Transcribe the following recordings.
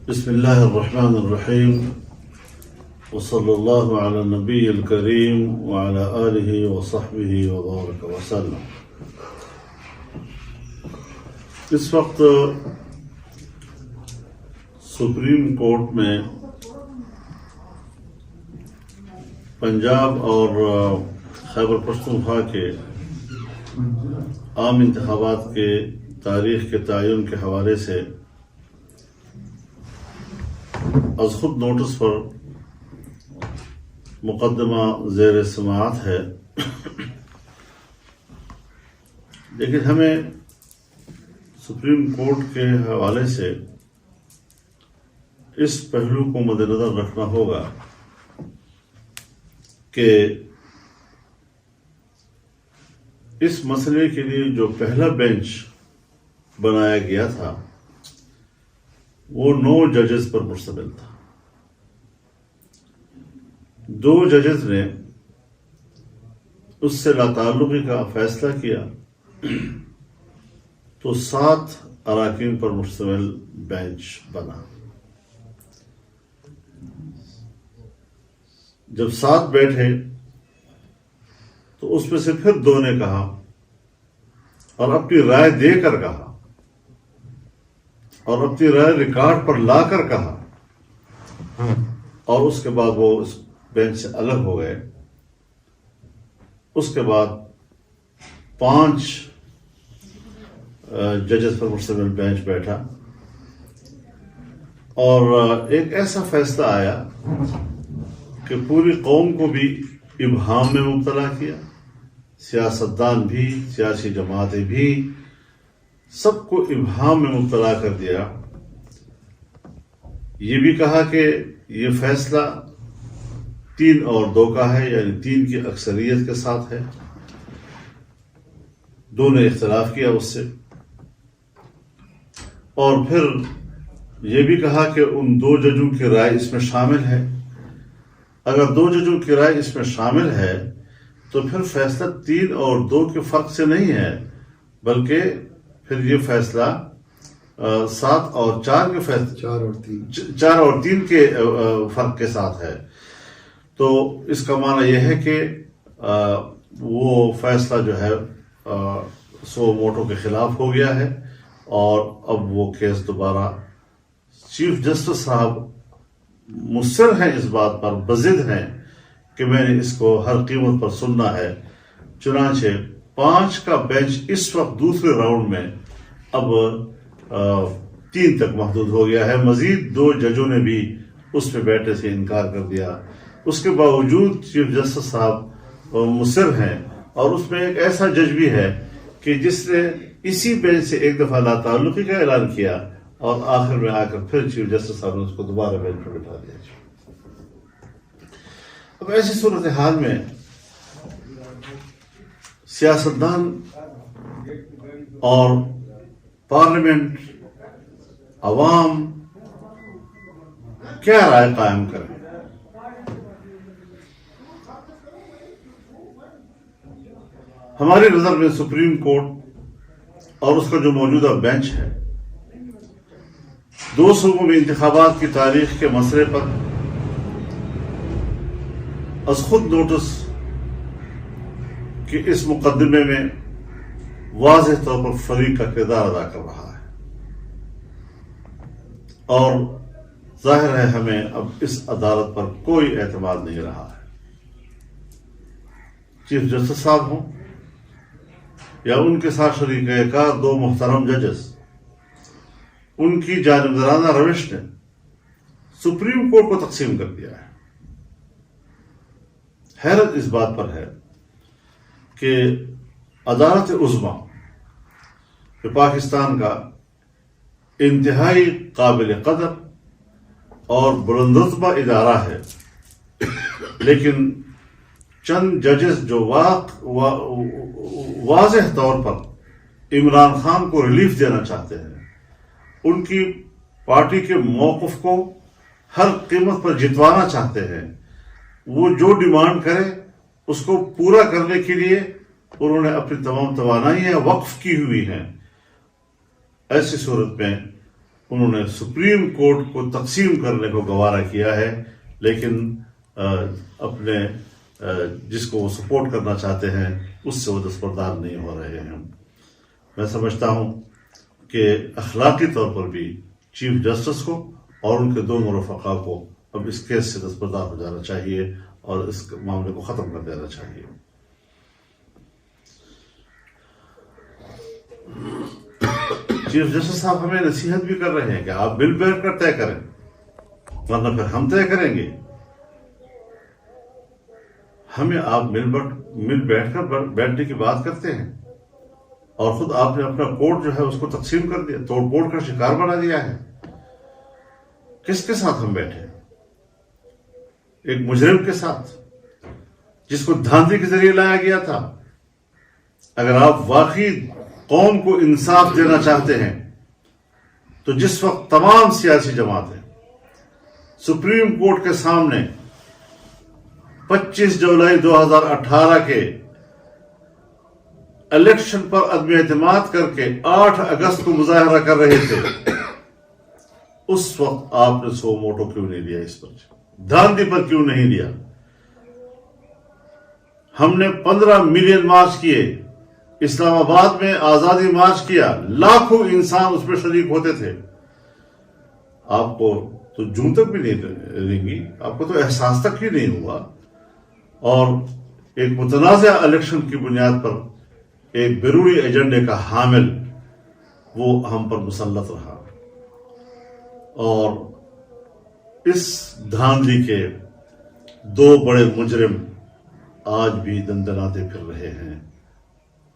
بسم الله الرحمن الرحيم وصلى الله على النبي الكريم وعلى آله وصحبه وبارك وسلم. اس وقت سپریم کورٹ میں پنجاب اور خیبر پختونخوا کے عام انتخابات کے تاریخ کے تعین کے حوالے سے از خود نوٹس پر مقدمہ زیر سماعت ہے، لیکن ہمیں سپریم کورٹ کے حوالے سے اس پہلو کو مد نظر رکھنا ہوگا کہ اس مسئلے کے لیے جو پہلا بینچ بنایا گیا تھا وہ 9 ججز پر مشتمل تھا. 2 ججز نے اس سے لاتعلقی کا فیصلہ کیا تو 7 اراکین پر مشتمل بینچ بنا. جب 7 بیٹھے تو اس میں سے پھر 2 نے کہا اور اپنی رائے دے کر کہا اور اپنی رائے ریکارڈ پر لا کر کہا اور اس کے بعد وہ اس بینچ سے الگ ہو گئے. اس کے بعد 5 ججز پر مشتمل بینچ بیٹھا اور ایک ایسا فیصلہ آیا کہ پوری قوم کو بھی ابہام میں مبتلا کیا، سیاستدان بھی، سیاسی جماعتیں بھی، سب کو ابہام میں مبتلا کر دیا. یہ بھی کہا کہ یہ فیصلہ 3 اور 2 کا ہے، یعنی 3 کی اکثریت کے ساتھ ہے. 2 نے اختلاف کیا اس سے، اور پھر یہ بھی کہا کہ ان 2 ججوں کی رائے اس میں شامل ہے. اگر 2 ججوں کی رائے اس میں شامل ہے تو پھر فیصلہ 3 اور 2 کے فرق سے نہیں ہے، بلکہ پھر یہ فیصلہ 7 اور 4 کے فیصلے 4 اور 3 کے فرق کے ساتھ ہے. تو اس کا معنی یہ ہے کہ وہ فیصلہ جو ہے سو ووٹوں کے خلاف ہو گیا ہے اور اب وہ کیس دوبارہ چیف جسٹس صاحب مصر ہیں اس بات پر، بضد ہیں کہ میں نے اس کو ہر قیمت پر سننا ہے. چنانچہ 5 کا بینچ اس وقت دوسرے راؤنڈ میں اب 3 تک محدود ہو گیا ہے. مزید 2 ججوں نے بھی اس پہ بیٹھنے سے انکار کر دیا. اس کے باوجود چیف جسٹس صاحب مصر ہیں، اور اس میں ایک ایسا جج بھی ہے کہ جس نے اسی بینچ سے ایک دفعہ لا تعلقی کا اعلان کیا اور آخر میں آ کر پھر چیف جسٹس صاحب نے اس کو دوبارہ بینچ پر بٹھا دیا. اب ایسی صورتحال میں سیاستدان اور پارلیمنٹ، عوام کیا رائے قائم کریں؟ ہماری نظر میں سپریم کورٹ اور اس کا جو موجودہ بینچ ہے 2 صوبوں میں انتخابات کی تاریخ کے مسئلے پر از خود نوٹس کہ اس مقدمے میں واضح طور پر فریق کا کردار ادا کر رہا ہے، اور ظاہر ہے ہمیں اب اس عدالت پر کوئی اعتماد نہیں رہا ہے. چیف جسٹس صاحب ہوں یا ان کے ساتھ شریک کار 2 محترم ججز، ان کی جانبدارانہ روش نے سپریم کورٹ کو تقسیم کر دیا ہے. حیرت اس بات پر ہے کہ عدالت عظمیٰ کہ پاکستان کا انتہائی قابل قدر اور بلند رتبہ ادارہ ہے، لیکن چند ججز جو واضح طور پر عمران خان کو ریلیف دینا چاہتے ہیں، ان کی پارٹی کے موقف کو ہر قیمت پر جتوانا چاہتے ہیں، وہ جو ڈیمانڈ کرے اس کو پورا کرنے کے لیے انہوں نے اپنی تمام توانائیاں وقف کی ہوئی ہیں. ایسی صورت میں انہوں نے سپریم کورٹ کو تقسیم کرنے کو گوارا کیا ہے، لیکن اپنے جس کو وہ سپورٹ کرنا چاہتے ہیں اس سے وہ دستبردار نہیں ہو رہے ہیں۔ میں سمجھتا ہوں کہ اخلاقی طور پر بھی چیف جسٹس کو اور ان کے دونوں رفقا کو اب اس کیس سے دستبردار ہو جانا چاہیے اور اس معاملے کو ختم کر دینا چاہیے۔ چیف جسٹس صاحب ہمیں نصیحت بھی کر رہے ہیں کہ آپ مل بیٹھ کر طے کریں، ورنہ پھر ہم طے کریں گے۔ ہمیں آپ مل بیٹھ کر بیٹھنے کی بات کرتے ہیں اور خود آپ نے اپنا کورٹ جو ہے اس کو تقسیم کر دیا، توڑ پھوڑ کا شکار بنا دیا ہے۔ کس کے ساتھ ہم بیٹھے؟ ایک مجرم کے ساتھ جس کو دھاندلی کے ذریعے لایا گیا تھا۔ اگر آپ واقعی قوم کو انصاف دینا چاہتے ہیں تو جس وقت تمام سیاسی جماعتیں سپریم کورٹ کے سامنے 25 جولائی 2018 کے الیکشن پر عدم اعتماد کر کے 8 اگست کو مظاہرہ کر رہے تھے، اس وقت آپ نے سو موٹو کیوں نہیں لیا؟ اس پر دھاندلی پر کیوں نہیں لیا؟ ہم نے 15 ملین مارچ کیے، اسلام آباد میں آزادی مارچ کیا، لاکھوں انسان اس میں شریک ہوتے تھے۔ آپ کو تو جون تک بھی نہیں دیں گی، آپ کو تو احساس تک ہی نہیں ہوا، اور ایک متنازع الیکشن کی بنیاد پر ایک بیرونی ایجنڈے کا حامل وہ ہم پر مسلط رہا، اور اس دھاندلی کے 2 بڑے مجرم آج بھی دندناتے پھر رہے ہیں۔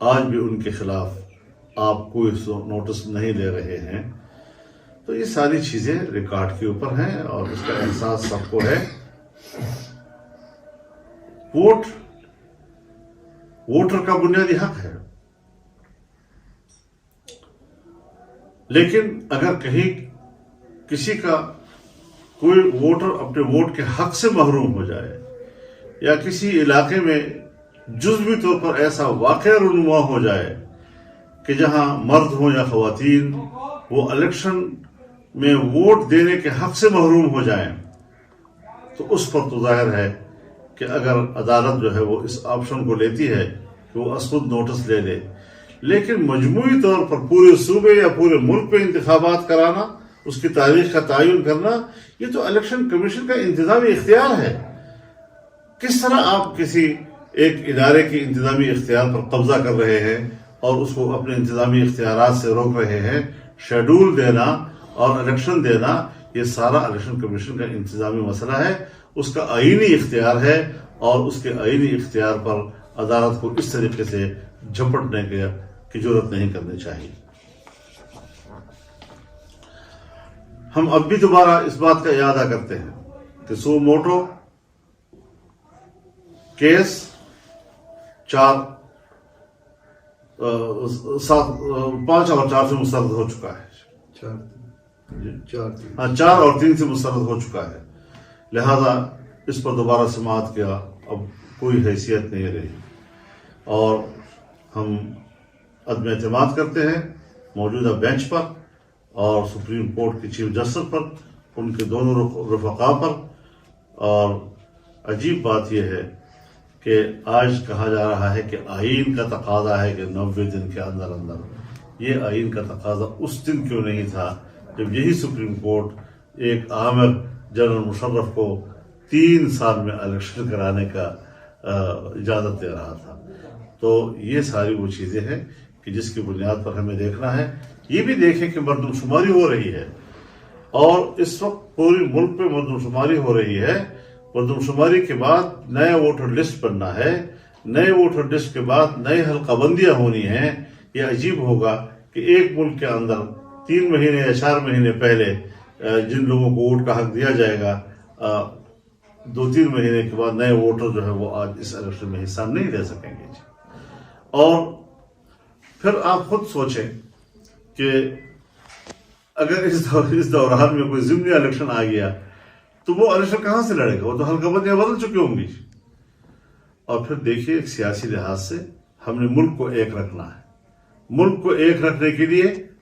آج بھی ان کے خلاف آپ کوئی نوٹس نہیں لے رہے ہیں۔ تو یہ ساری چیزیں ریکارڈ کے اوپر ہیں اور اس کا احساس سب کو ہے۔ ووٹر کا بنیادی حق ہے، لیکن اگر کہیں کسی کا کوئی ووٹر اپنے ووٹ کے حق سے محروم ہو جائے یا کسی علاقے میں جزوی طور پر ایسا واقعہ رونما ہو جائے کہ جہاں مرد ہوں یا خواتین وہ الیکشن میں ووٹ دینے کے حق سے محروم ہو جائیں، تو اس پر تو ظاہر ہے کہ اگر عدالت جو ہے وہ اس آپشن کو لیتی ہے کہ وہ خود نوٹس لے لے، لیکن مجموعی طور پر پورے صوبے یا پورے ملک پہ انتخابات کرانا، اس کی تاریخ کا تعین کرنا، یہ تو الیکشن کمیشن کا انتظامی اختیار ہے۔ کس طرح آپ کسی ایک ادارے کی انتظامی اختیار پر قبضہ کر رہے ہیں اور اس کو اپنے انتظامی اختیارات سے روک رہے ہیں؟ شیڈول دینا اور الیکشن دینا یہ سارا الیکشن کمیشن کا انتظامی مسئلہ ہے، اس کا آئینی اختیار ہے، اور اس کے آئینی اختیار پر عدالت کو اس طریقے سے جھپٹنے کی ضرورت نہیں کرنی چاہیے۔ ہم اب بھی دوبارہ اس بات کا اعادہ کرتے ہیں کہ سو موٹو کیس 5 اور 4 سے مسترد ہو چکا ہے، 4 اور 3 سے مسترد ہو چکا ہے، لہذا اس پر دوبارہ سماعت کیا اب کوئی حیثیت نہیں رہی، اور ہم عدم اعتماد کرتے ہیں موجودہ بینچ پر اور سپریم کورٹ کی چیف جسٹس پر، ان کے دونوں رفقا پر۔ اور عجیب بات یہ ہے کہ آج کہا جا رہا ہے کہ آئین کا تقاضا ہے کہ 90 دن کے اندر اندر، یہ آئین کا تقاضا اس دن کیوں نہیں تھا جب یہی سپریم کورٹ ایک عامر جنرل مشرف کو 3 سال میں الیکشن کرانے کا اجازت دے رہا تھا؟ تو یہ ساری وہ چیزیں ہیں کہ جس کی بنیاد پر ہمیں دیکھنا ہے۔ یہ بھی دیکھیں کہ مردم شماری ہو رہی ہے، اور اس وقت پورے ملک پہ مردم شماری ہو رہی ہے۔ مردم شماری کے بعد نئے ووٹر لسٹ بننا ہے، نئے ووٹر لسٹ کے بعد نئے حلقہ بندیاں ہونی ہیں۔ یہ عجیب ہوگا کہ ایک ملک کے اندر 3 مہینے یا 4 مہینے پہلے جن لوگوں کو ووٹ کا حق دیا جائے گا، 2-3 مہینے کے بعد نئے ووٹر جو ہے وہ آج اس الیکشن میں حصہ نہیں لے سکیں گے۔ اور پھر آپ خود سوچیں کہ اگر اس دوران میں کوئی ضمنی الیکشن آ گیا تو وہ الیکشن کہاں سے لڑے گا؟ وہ تو حلقہ بندیاں بدل چکی ہوں گی۔ اور پھر دیکھیے ایک سیاسی لحاظ سے ہم نے ملک کو ایک رکھنا ہے، ملک کو ایک رکھنے کے لیے